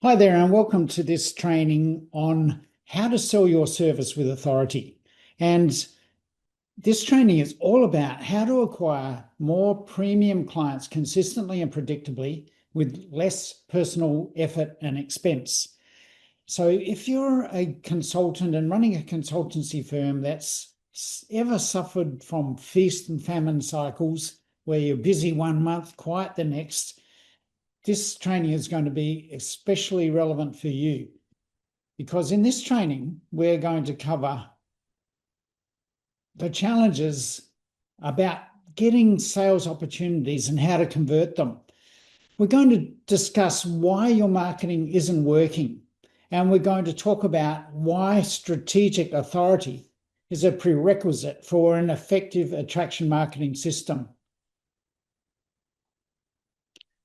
Hi there, and welcome to this training on how to sell your service with authority. And this training is all about how to acquire more premium clients consistently and predictably with less personal effort and expense. So if you're a consultant and running a consultancy firm that's ever suffered from feast and famine cycles, where you're busy one month, quiet the next, this training is going to be especially relevant for you, because in this training, we're going to cover the challenges about getting sales opportunities and how to convert them. We're going to discuss why your marketing isn't working, and we're going to talk about why strategic authority is a prerequisite for an effective attraction marketing system.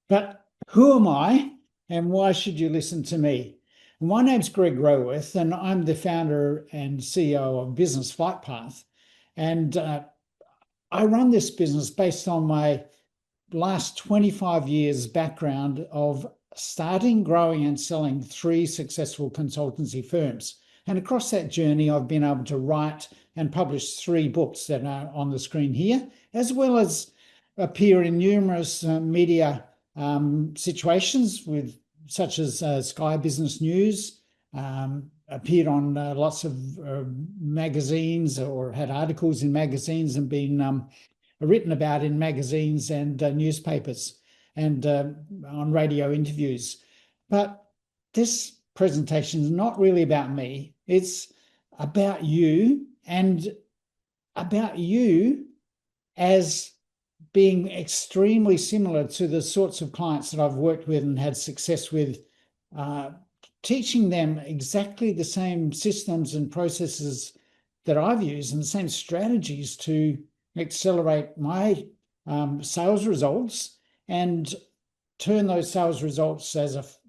But who am I and why should you listen to me? My name's Greg Roworth, and I'm the founder and CEO of Business Flight Path. And I run this business based on my last 25 years background of starting, growing, and selling 3 successful consultancy firms. And across that journey, I've been able to write and publish 3 books that are on the screen here, as well as appear in numerous media situations such as Sky Business News, appeared on lots of magazines or had articles in magazines and been written about in magazines and newspapers and on radio interviews. But this presentation is not really about me. It's about you, and about you as being extremely similar to the sorts of clients that I've worked with and had success with, teaching them exactly the same systems and processes that I've used and the same strategies to accelerate my sales results and turn those sales results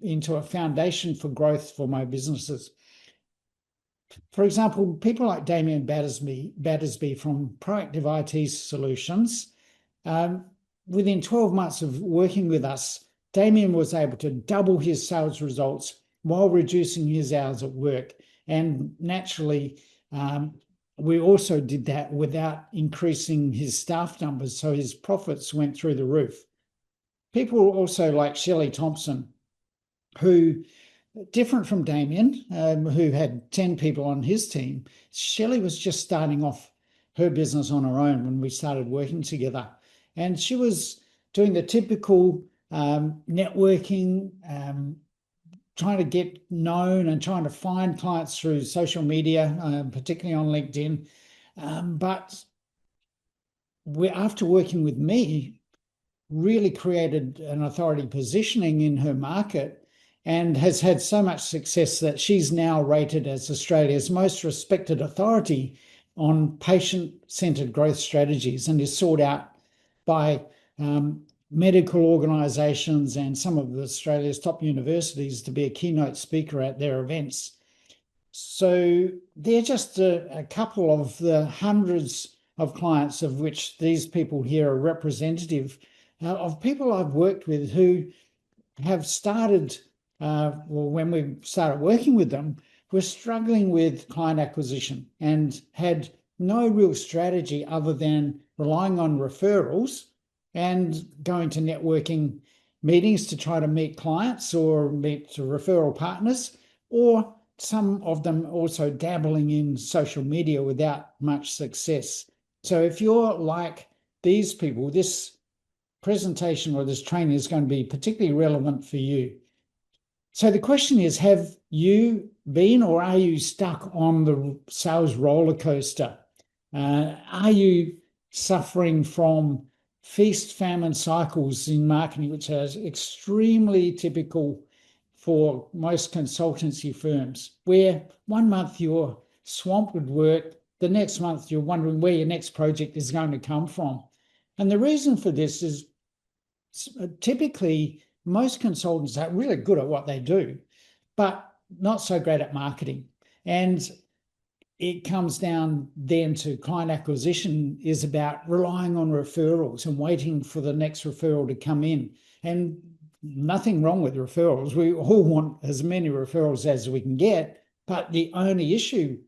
into a foundation for growth for my businesses. For example, people like Damien Battersby from Proactive IT Solutions, within 12 months of working with us, Damien was able to double his sales results while reducing his hours at work. And naturally, we also did that without increasing his staff numbers, so his profits went through the roof. People also like Shelley Thompson, who, different from Damien, who had 10 people on his team, Shelley was just starting off her business on her own when we started working together. And she was doing the typical networking, trying to get known and trying to find clients through social media, particularly on LinkedIn. But after working with me, really created an authority positioning in her market and has had so much success that she's now rated as Australia's most respected authority on patient-centered growth strategies and is sought out by medical organisations and some of Australia's top universities to be a keynote speaker at their events. So they're just a couple of the hundreds of clients of which these people here are representative of people I've worked with who have started, when we started working with them, were struggling with client acquisition and had no real strategy other than relying on referrals and going to networking meetings to try to meet clients or meet referral partners, or some of them also dabbling in social media without much success. So if you're like these people, this presentation or this training is going to be particularly relevant for you. So the question is, have you been or are you stuck on the sales roller coaster? Are you suffering from feast-famine cycles in marketing, which are extremely typical for most consultancy firms, where one month you're swamped with work, the next month you're wondering where your next project is going to come from? And the reason for this is typically most consultants are really good at what they do, but not so great at marketing. And it comes down then to client acquisition is about relying on referrals and waiting for the next referral to come in. And nothing wrong with referrals. We all want as many referrals as we can get, but the only issue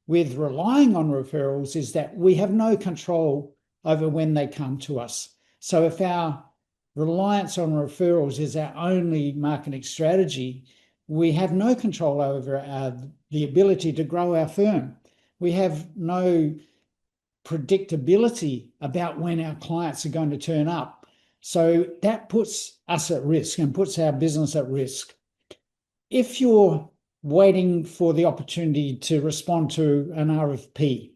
with relying on referrals is that we have no control over when they come to us. So if our reliance on referrals is our only marketing strategy, we have no control over the ability to grow our firm. We have no predictability about when our clients are going to turn up. So that puts us at risk and puts our business at risk. If you're waiting for the opportunity to respond to an RFP,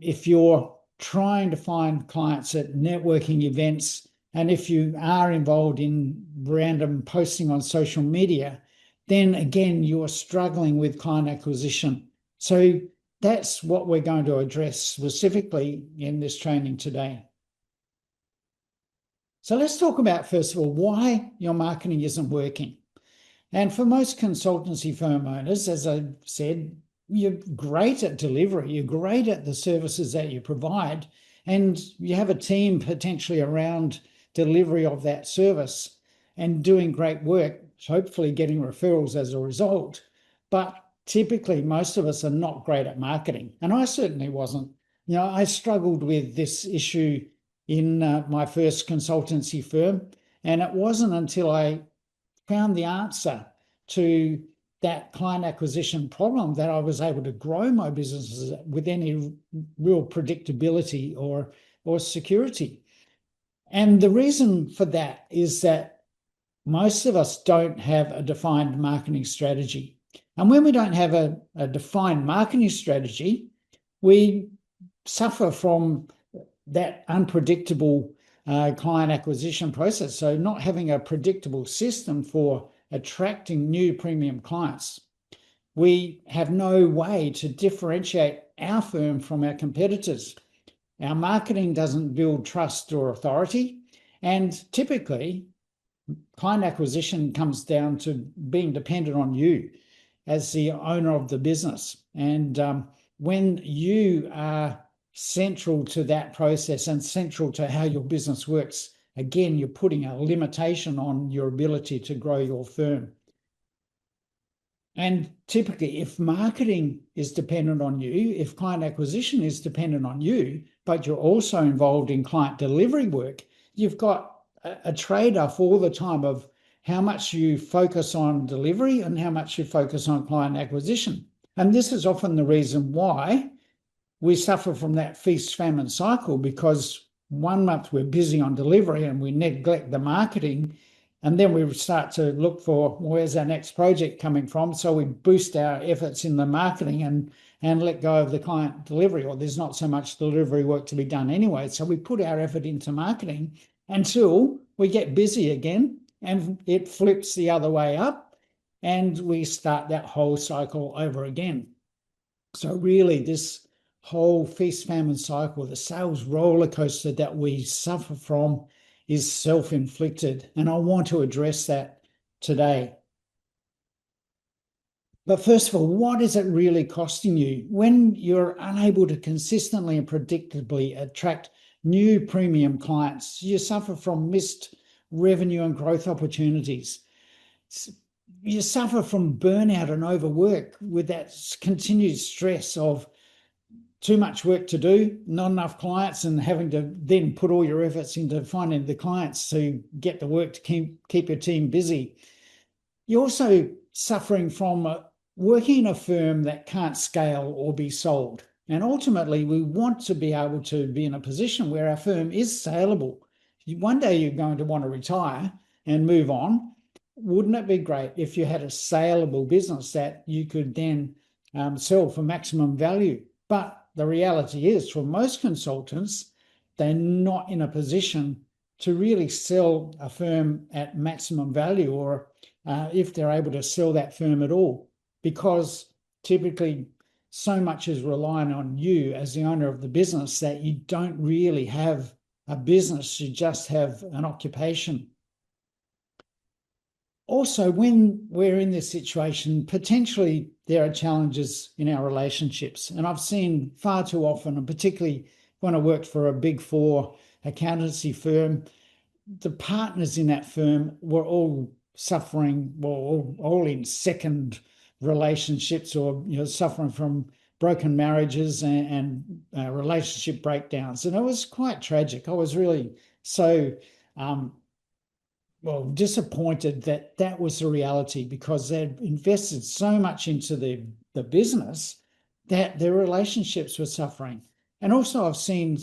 if you're trying to find clients at networking events, and if you are involved in random posting on social media, then again, you're struggling with client acquisition. So that's what we're going to address specifically in this training today. So let's talk about, first of all, why your marketing isn't working. And for most consultancy firm owners, as I said, you're great at delivery, you're great at the services that you provide, and you have a team potentially around delivery of that service and doing great work, hopefully getting referrals as a result. But typically, most of us are not great at marketing, and I certainly wasn't. I struggled with this issue in my first consultancy firm, and it wasn't until I found the answer to that client acquisition problem that I was able to grow my businesses with any real predictability or security. And the reason for that is that most of us don't have a defined marketing strategy. And when we don't have a defined marketing strategy, we suffer from that unpredictable client acquisition process. So not having a predictable system for attracting new premium clients. We have no way to differentiate our firm from our competitors. Our marketing doesn't build trust or authority. And typically, client acquisition comes down to being dependent on you as the owner of the business. And when you are central to that process and central to how your business works, again, you're putting a limitation on your ability to grow your firm. And typically, if marketing is dependent on you, if client acquisition is dependent on you, but you're also involved in client delivery work, you've got a trade-off all the time of how much you focus on delivery and how much you focus on client acquisition. And this is often the reason why we suffer from that feast-famine cycle, because 1 month we're busy on delivery and we neglect the marketing, and then we start to look for where's our next project coming from. So we boost our efforts in the marketing and let go of the client delivery, or there's not so much delivery work to be done anyway. So we put our effort into marketing until we get busy again and it flips the other way up and we start that whole cycle over again. So really, this whole feast-famine cycle, the sales roller coaster that we suffer from, is self-inflicted, and I want to address that today. But first of all, what is it really costing you when you're unable to consistently and predictably attract new premium clients? You suffer from missed revenue and growth opportunities. You suffer from burnout and overwork with that continued stress of too much work to do, not enough clients, and having to then put all your efforts into finding the clients to get the work to keep your team busy. You're also suffering from working in a firm that can't scale or be sold. And ultimately, we want to be able to be in a position where our firm is saleable. One day you're going to want to retire and move on. Wouldn't it be great if you had a saleable business that you could then sell for maximum value? But the reality is, for most consultants, they're not in a position to really sell a firm at maximum value, or if they're able to sell that firm at all, because typically so much is relying on you as the owner of the business that you don't really have a business, you just have an occupation. Also, when we're in this situation, potentially there are challenges in our relationships. And I've seen far too often, and particularly when I worked for a Big Four accountancy firm, the partners in that firm were all suffering, well, all in second relationships, or suffering from broken marriages and relationship breakdowns, and it was quite tragic. I was really so well disappointed that that was the reality, because they'd invested so much into the business that their relationships were suffering. And also, I've seen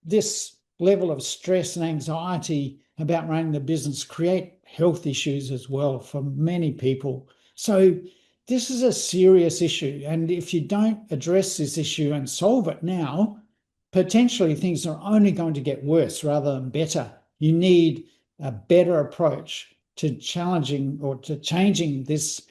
this level of stress and anxiety about running the business create health issues as well for many people. So this is a serious issue. And if you don't address this issue and solve it now, potentially things are only going to get worse rather than better. You need a better approach to challenging or to changing this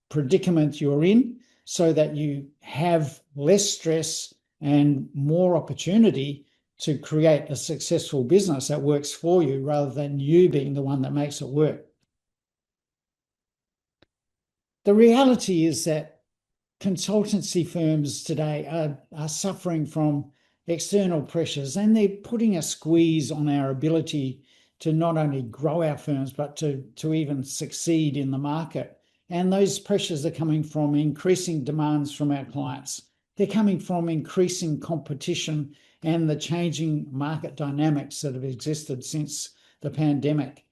predicament you're in, so that you have less stress and more opportunity to create a successful business that works for you, rather than you being the one that makes it work. The reality is that consultancy firms today are suffering from external pressures, and they're putting a squeeze on our ability to not only grow our firms, but to even succeed in the market. And those pressures are coming from increasing demands from our clients. They're coming from increasing competition and the changing market dynamics that have existed since the pandemic.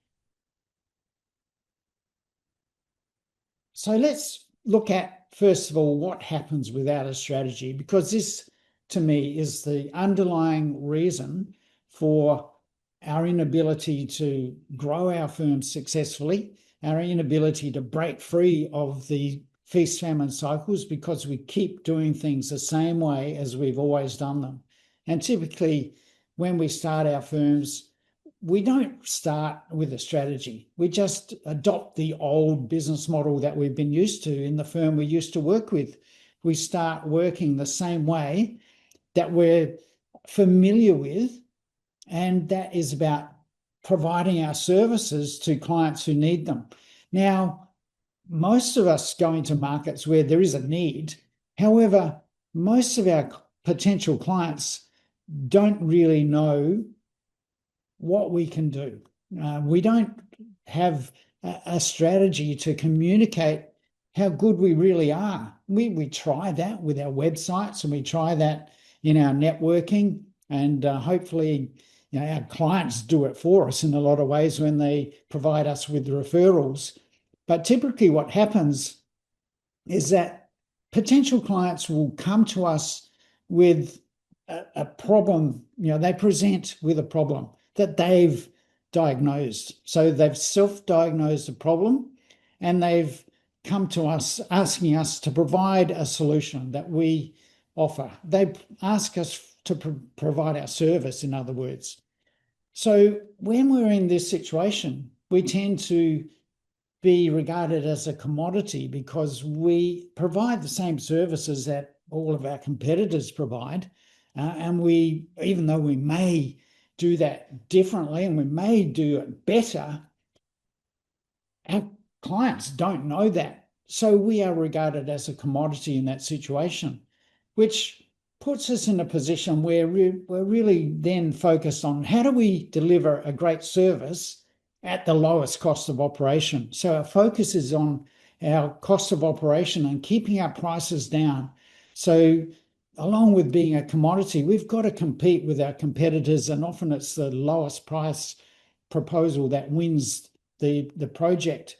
So let's look at, first of all, what happens without a strategy, because this, to me, is the underlying reason for our inability to grow our firms successfully, our inability to break free of the feast-famine cycles, because we keep doing things the same way as we've always done them. And typically, when we start our firms, we don't start with a strategy. We just adopt the old business model that we've been used to in the firm we used to work with. We start working the same way that we're familiar with, and that is about providing our services to clients who need them. Now, most of us go into markets where there is a need. However, most of our potential clients don't really know what we can do. We don't have a strategy to communicate how good we really are. We try that with our websites, and we try that in our networking, and hopefully our clients do it for us in a lot of ways when they provide us with referrals. But typically what happens is that potential clients will come to us with a problem. They present with a problem that they've diagnosed. So they've self-diagnosed a problem, and they've come to us asking us to provide a solution that we offer. They ask us to provide our service, in other words. So when we're in this situation, we tend to be regarded as a commodity, because we provide the same services that all of our competitors provide. And even though we may do that differently and we may do it better, our clients don't know that. So we are regarded as a commodity in that situation, which puts us in a position where we're really then focused on how do we deliver a great service at the lowest cost of operation. So our focus is on our cost of operation and keeping our prices down. So along with being a commodity, we've got to compete with our competitors, and often it's the lowest price proposal that wins the project.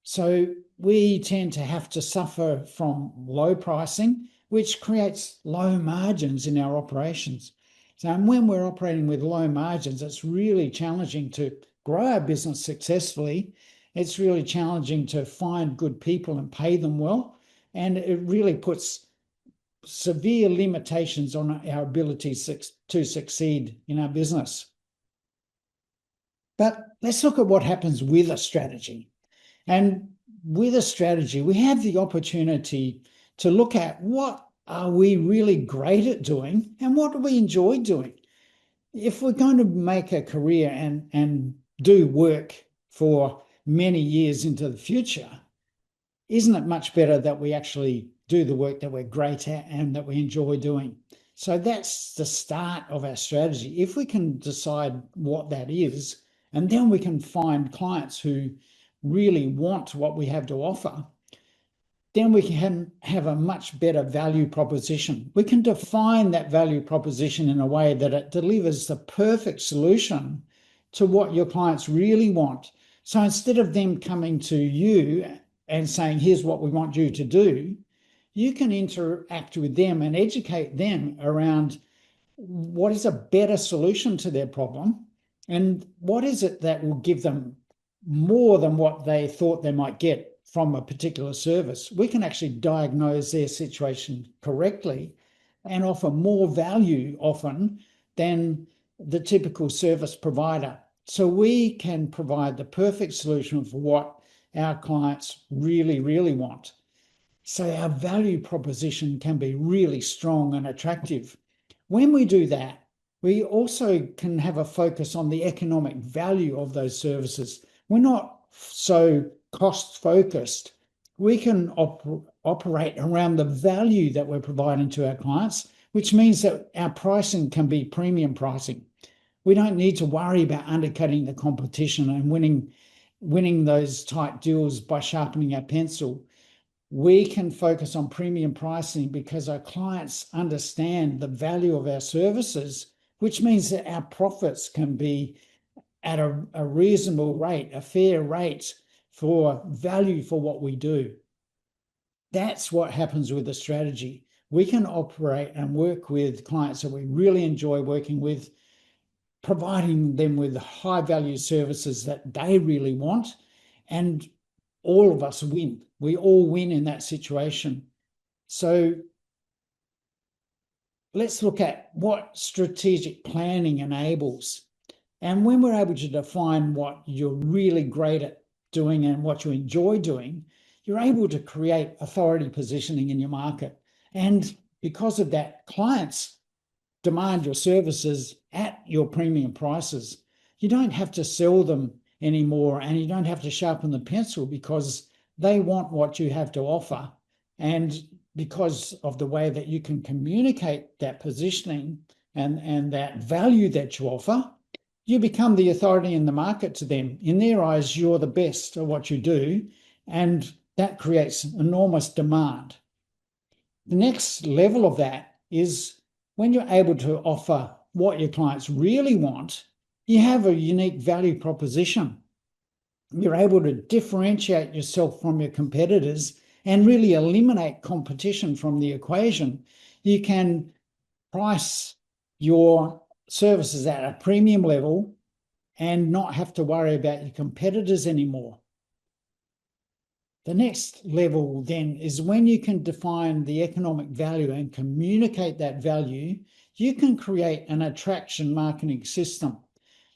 So we tend to have to suffer from low pricing, which creates low margins in our operations. So when we're operating with low margins, it's really challenging to grow our business successfully. It's really challenging to find good people and pay them well. And it really puts severe limitations on our ability to succeed in our business. But let's look at what happens with a strategy. And with a strategy, we have the opportunity to look at what are we really great at doing and what do we enjoy doing. If we're going to make a career and do work for many years into the future, isn't it much better that we actually do the work that we're great at and that we enjoy doing? So that's the start of our strategy. If we can decide what that is, and then we can find clients who really want what we have to offer, then we can have a much better value proposition. We can define that value proposition in a way that it delivers the perfect solution to what your clients really want. So instead of them coming to you and saying, here's what we want you to do, you can interact with them and educate them around what is a better solution to their problem and what is it that will give them more than what they thought they might get from a particular service. We can actually diagnose their situation correctly and offer more value often than the typical service provider. So we can provide the perfect solution for what our clients really, really want. So our value proposition can be really strong and attractive. When we do that, we also can have a focus on the economic value of those services. We're not so cost focused. We can operate around the value that we're providing to our clients, which means that our pricing can be premium pricing. We don't need to worry about undercutting the competition and winning those tight deals by sharpening our pencil. We can focus on premium pricing because our clients understand the value of our services, which means that our profits can be at a reasonable rate, a fair rate for value for what we do. That's what happens with the strategy. We can operate and work with clients that we really enjoy working with, providing them with high value services that they really want, and all of us win. We all win in that situation. So let's look at what strategic planning enables. And when we're able to define what you're really great at doing and what you enjoy doing, you're able to create authority positioning in your market. And because of that, clients demand your services at your premium prices. You don't have to sell them anymore, and you don't have to sharpen the pencil because they want what you have to offer. And because of the way that you can communicate that positioning and that value that you offer, you become the authority in the market to them. In their eyes, you're the best at what you do, and that creates enormous demand. The next level of that is when you're able to offer what your clients really want, you have a unique value proposition. You're able to differentiate yourself from your competitors and really eliminate competition from the equation. You can price your services at a premium level and not have to worry about your competitors anymore. The next level then is when you can define the economic value and communicate that value, you can create an attraction marketing system.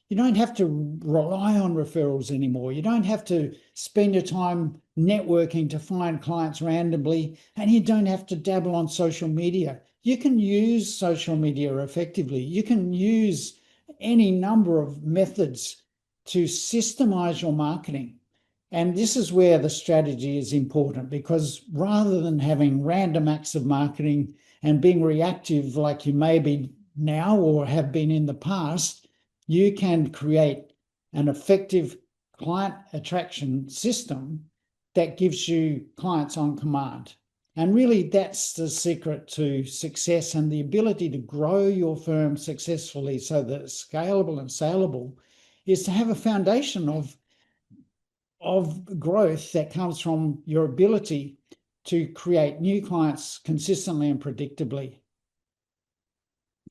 You don't have to rely on referrals anymore. You don't have to spend your time networking to find clients randomly, and you don't have to dabble on social media. You can use social media effectively. You can use any number of methods to systemize your marketing. And this is where the strategy is important, because rather than having random acts of marketing and being reactive like you may be now or have been in the past, you can create an effective client attraction system that gives you clients on command. And really, that's the secret to success and the ability to grow your firm successfully so that it's scalable and saleable, is to have a foundation of growth that comes from your ability to create new clients consistently and predictably.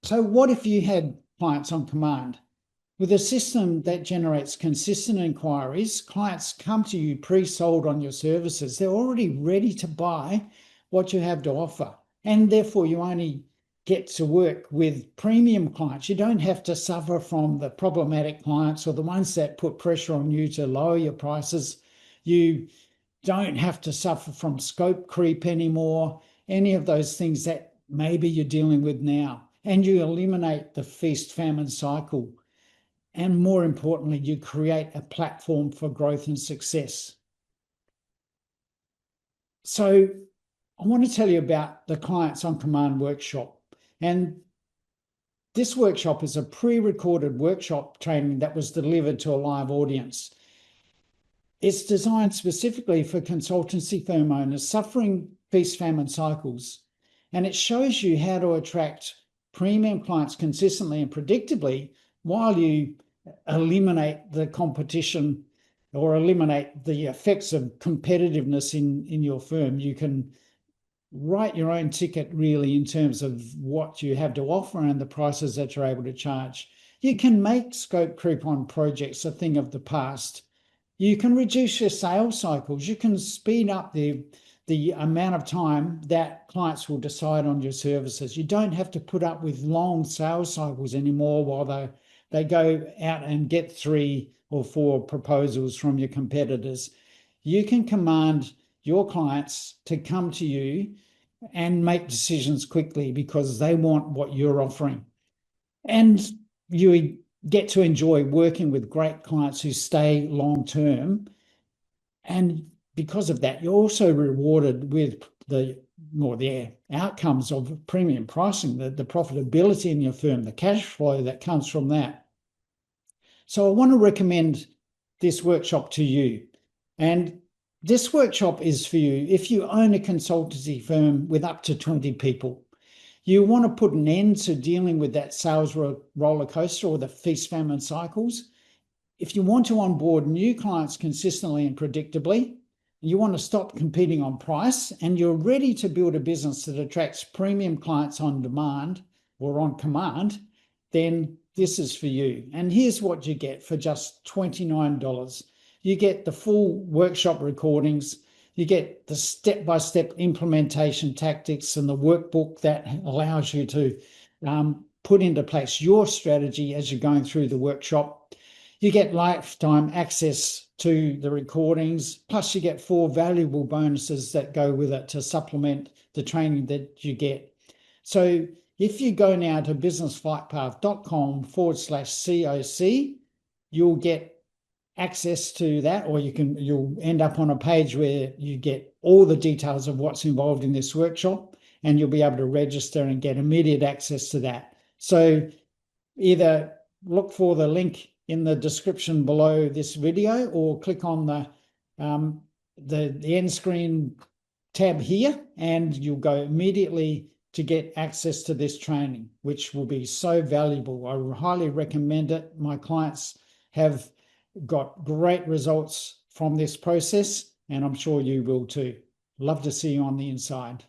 So what if you had clients on command? With a system that generates consistent inquiries, clients come to you pre-sold on your services. They're already ready to buy what you have to offer. And therefore, you only get to work with premium clients. You don't have to suffer from the problematic clients or the ones that put pressure on you to lower your prices. You don't have to suffer from scope creep anymore, any of those things that maybe you're dealing with now. And you eliminate the feast-famine cycle. And more importantly, you create a platform for growth and success. So I want to tell you about the Clients on Command workshop. And this workshop is a pre-recorded workshop training that was delivered to a live audience. It's designed specifically for consultancy firm owners suffering feast-famine cycles, and it shows you how to attract premium clients consistently and predictably while you eliminate the competition or eliminate the effects of competitiveness in your firm. You can write your own ticket really in terms of what you have to offer and the prices that you're able to charge. You can make scope creep on projects a thing of the past. You can reduce your sales cycles. You can speed up the amount of time that clients will decide on your services. You don't have to put up with long sales cycles anymore while they go out and get 3 or 4 proposals from your competitors. You can command your clients to come to you and make decisions quickly because they want what you're offering. And you get to enjoy working with great clients who stay long term. And because of that, you're also rewarded with the outcomes of premium pricing, the profitability in your firm, the cash flow that comes from that. So I want to recommend this workshop to you. And this workshop is for you if you own a consultancy firm with up to 20 people. You want to put an end to dealing with that sales roller coaster or the feast-famine cycles. If you want to onboard new clients consistently and predictably, you want to stop competing on price, and you're ready to build a business that attracts premium clients on demand or on command, then this is for you. And here's what you get for just $29. You get the full workshop recordings, you get the step-by-step implementation tactics and the workbook that allows you to put into place your strategy as you're going through the workshop. You get lifetime access to the recordings, plus you get 4 valuable bonuses that go with it to supplement the training that you get. So if you go now to businessflightpath.com/COC, you'll get access to that, or you'll end up on a page where you get all the details of what's involved in this workshop, and you'll be able to register and get immediate access to that. So either look for the link in the description below this video or click on the end screen tab here, and you'll go immediately to get access to this training, which will be so valuable. I highly recommend it. My clients have got great results from this process, and I'm sure you will too. Love to see you on the inside.